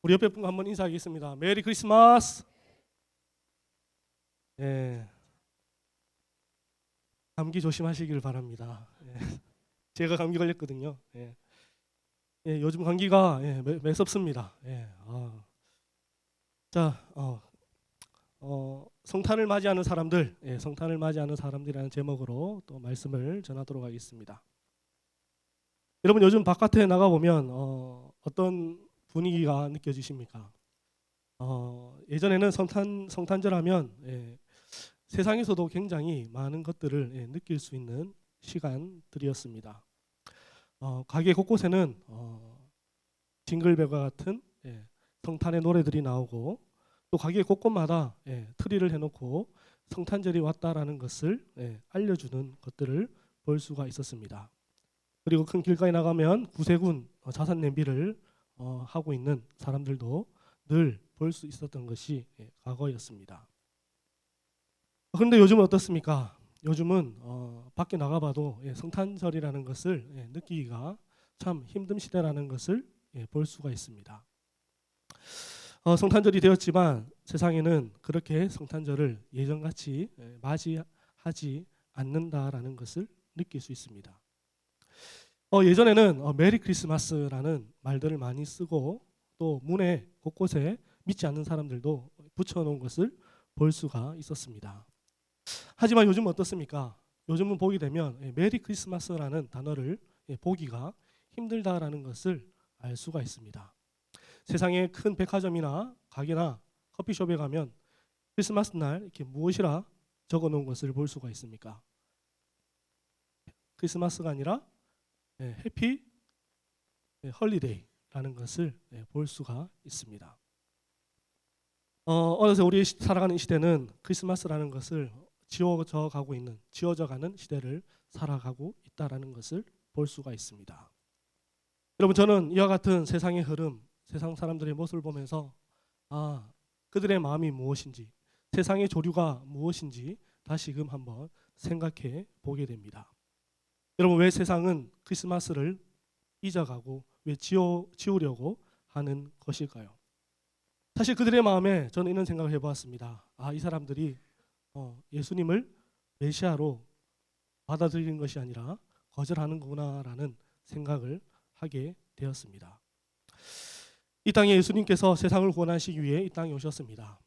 우리 옆에 분과 한번 인사하겠습니다. 메리 크리스마스. 예, 감기 조심하시길 바랍니다. 예, 제가 감기 걸렸거든요. 요즘 감기가 매섭습니다. 자, 성탄을 맞이하는 사람들, 성탄을 맞이하는 사람들이라는 제목으로 또 말씀을 전하도록 하겠습니다. 여러분 요즘 바깥에 나가 보면 어떤 분위기가 느껴지십니까? 예전에는 성탄절 하면 세상에서도 굉장히 많은 것들을 느낄 수 있는 시간들이었습니다. 가게 곳곳에는 징글벨과 같은 성탄의 노래들이 나오고 또 가게 곳곳마다 트리를 해놓고 성탄절이 왔다라는 것을 알려주는 것들을 볼 수가 있었습니다. 그리고 큰 길가에 나가면 구세군 자선 냄비를 하고 있는 사람들도 늘 볼 수 있었던 것이 과거였습니다. 그런데 요즘은 어떻습니까? 요즘은 밖에 나가봐도 성탄절이라는 것을 느끼기가 참 힘든 시대라는 것을 볼 수가 있습니다. 성탄절이 되었지만 세상에는 그렇게 성탄절을 예전같이 맞이하지 않는다라는 것을 느낄 수 있습니다. 예전에는 메리 크리스마스라는 말들을 많이 쓰고 또 문에 곳곳에 믿지 않는 사람들도 붙여놓은 것을 볼 수가 있었습니다. 하지만 요즘은 어떻습니까? 요즘은 보게 되면 메리 크리스마스라는 단어를 보기가 힘들다라는 것을 알 수가 있습니다. 세상의 큰 백화점이나 가게나 커피숍에 가면 크리스마스 날 이렇게 무엇이라 적어놓은 것을 볼 수가 있습니까? 크리스마스가 아니라 해피 헐리데이라는 것을 볼 수가 있습니다. 어느새 우리 살아가는 시대는 크리스마스라는 것을 지워져 가는 시대를 살아가고 있다라는 것을 볼 수가 있습니다. 여러분 저는 이와 같은 세상의 흐름, 세상 사람들의 모습을 보면서 그들의 마음이 무엇인지, 세상의 조류가 무엇인지 다시금 한번 생각해 보게 됩니다. 여러분 왜 세상은 크리스마스를 잊어가고 왜 지우려고 하는 것일까요? 사실 그들의 마음에 저는 이런 생각을 해보았습니다. 이 사람들이 예수님을 메시아로 받아들이는 것이 아니라 거절하는 거구나라는 생각을 하게 되었습니다. 이 땅에 예수님께서 세상을 구원하시기 위해 이 땅에 오셨습니다.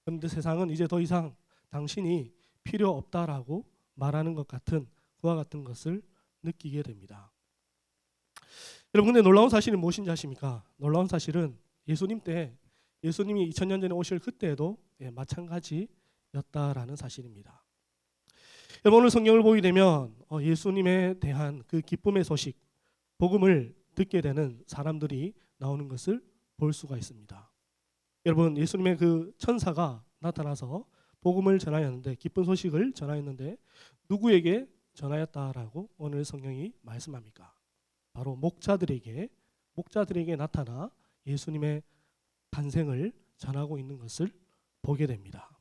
그런데 세상은 이제 더 이상 당신이 필요 없다라고 말하는 것 같은 그와 같은 것을 느끼게 됩니다. 여러분 근데 놀라운 사실이 무엇인지 아십니까? 놀라운 사실은 예수님이 2000년 전에 오실 그때에도 마찬가지였다라는 사실입니다. 여러분 오늘 성경을 보게 되면 예수님에 대한 그 기쁨의 소식, 복음을 듣게 되는 사람들이 나오는 것을 볼 수가 있습니다. 여러분 예수님의 그 천사가 나타나서 복음을 전하였는데 기쁜 소식을 전하였는데 누구에게 전하였다라고 오늘 성경이 말씀합니까? 바로 목자들에게 나타나 예수님의 탄생을 전하고 있는 것을 보게 됩니다.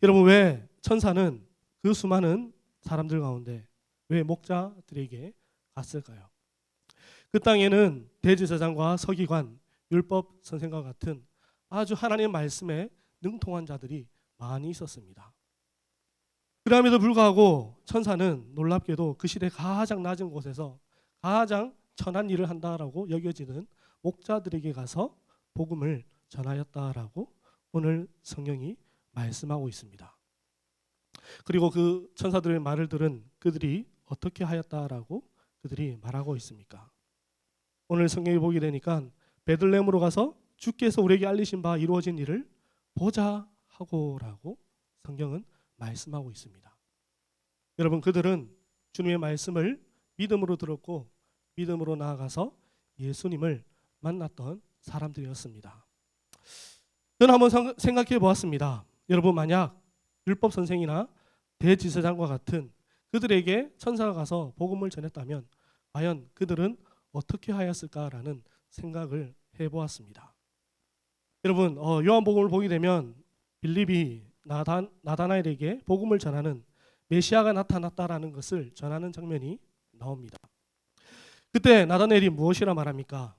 여러분 왜 천사는 그 수많은 사람들 가운데 왜 목자들에게 갔을까요? 그 땅에는 대제사장과 서기관, 율법 선생과 같은 아주 하나님의 말씀에 능통한 자들이 많이 있었습니다. 그럼에도 불구하고 천사는 놀랍게도 그 시대 가장 낮은 곳에서 가장 천한 일을 한다라고 여겨지는 목자들에게 가서 복음을 전하였다라고 오늘 성경이 말씀하고 있습니다. 그리고 그 천사들의 말을 들은 그들이 어떻게 하였다라고 그들이 말하고 있습니까? 오늘 성경에 보게 되니까 베들레헴으로 가서 주께서 우리에게 알리신 바 이루어진 일을 보자 하고라고 성경은 말씀하고 있습니다. 여러분 그들은 주님의 말씀을 믿음으로 들었고 믿음으로 나아가서 예수님을 만났던 사람들이었습니다. 저는 한번 생각해 보았습니다. 여러분 만약 율법 선생이나 대제사장과 같은 그들에게 천사가 가서 복음을 전했다면 과연 그들은 어떻게 하였을까라는 생각을 해보았습니다. 여러분 요한복음을 보게 되면 빌립이 나다나엘에게 복음을 전하는 메시아가 나타났다라는 것을 전하는 장면이 나옵니다. 그때 나다나엘이 무엇이라 말합니까?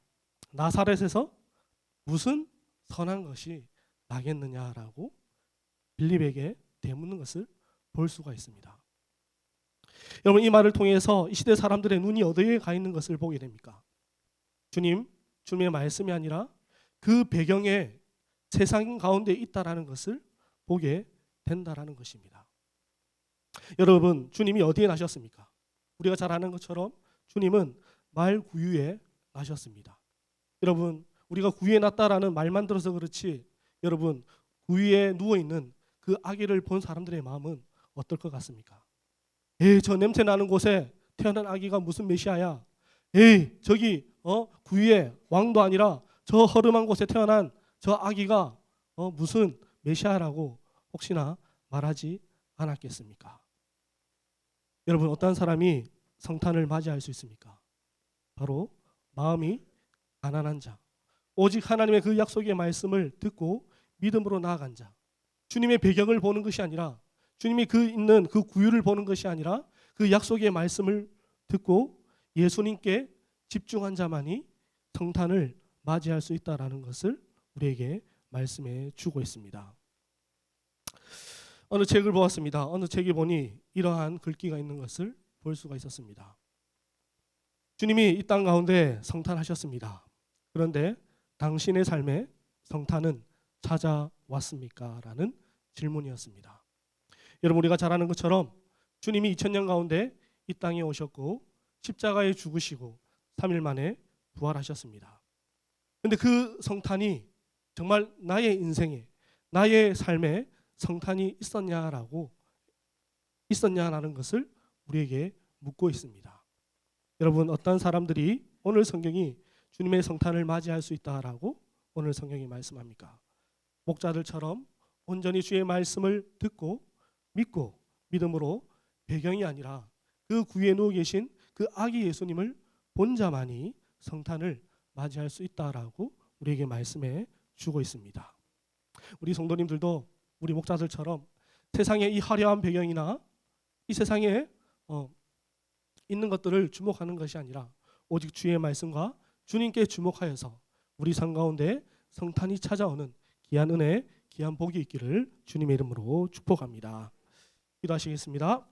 나사렛에서 무슨 선한 것이 나겠느냐라고 빌립에게 되묻는 것을 볼 수가 있습니다. 여러분, 이 말을 통해서 이 시대 사람들의 눈이 어디에 가 있는 것을 보게 됩니까? 주님의 말씀이 아니라 그 배경에 세상 가운데 있다라는 것을 보게 된다라는 것입니다. 여러분, 주님이 어디에 나셨습니까? 우리가 잘 아는 것처럼 주님은 말 구유에 나셨습니다. 여러분, 우리가 구유에 났다라는 말만 들어서 그렇지, 여러분, 구유에 누워 있는 그 아기를 본 사람들의 마음은 어떨 것 같습니까? 에이, 저 냄새 나는 곳에 태어난 아기가 무슨 메시아야? 에이, 저기 구유에 왕도 아니라 저 허름한 곳에 태어난 저 아기가 무슨 메시아라고 혹시나 말하지 않았겠습니까? 여러분, 어떤 사람이 성탄을 맞이할 수 있습니까? 바로 마음이 가난한 자, 오직 하나님의 그 약속의 말씀을 듣고 믿음으로 나아간 자, 주님의 배경을 보는 것이 아니라, 주님이 그 있는 그 구유를 보는 것이 아니라 그 약속의 말씀을 듣고 예수님께 집중한 자만이 성탄을 맞이할 수 있다라는 것을 우리에게 말씀해 주고 있습니다. 어느 책을 보았습니다. 어느 책에 보니 이러한 글귀가 있는 것을 볼 수가 있었습니다. 주님이 이 땅 가운데 성탄하셨습니다. 그런데 당신의 삶에 성탄은 찾아왔습니까? 라는 질문이었습니다. 여러분, 우리가 잘 아는 것처럼 주님이 2000년 가운데 이 땅에 오셨고 십자가에 죽으시고 3일 만에 부활하셨습니다. 그런데 그 성탄이 정말 나의 인생에, 나의 삶에 성탄이 있었냐라는 것을 우리에게 묻고 있습니다. 여러분, 어떤 사람들이 오늘 성경이 주님의 성탄을 맞이할 수 있다라고 오늘 성경이 말씀합니까? 목자들처럼 온전히 주의 말씀을 듣고 믿고 믿음으로 배경이 아니라 그 구유에 누워 계신 그 아기 예수님을 본 자만이 성탄을 맞이할 수 있다라고 우리에게 말씀해 주고 있습니다. 우리 성도님들도 우리 목자들처럼 세상의 이 화려한 배경이나 이 세상에 있는 것들을 주목하는 것이 아니라 오직 주의 말씀과 주님께 주목하여서 우리 삶 가운데 성탄이 찾아오는 귀한 은혜, 귀한 복이 있기를 주님의 이름으로 축복합니다. 기도하시겠습니다.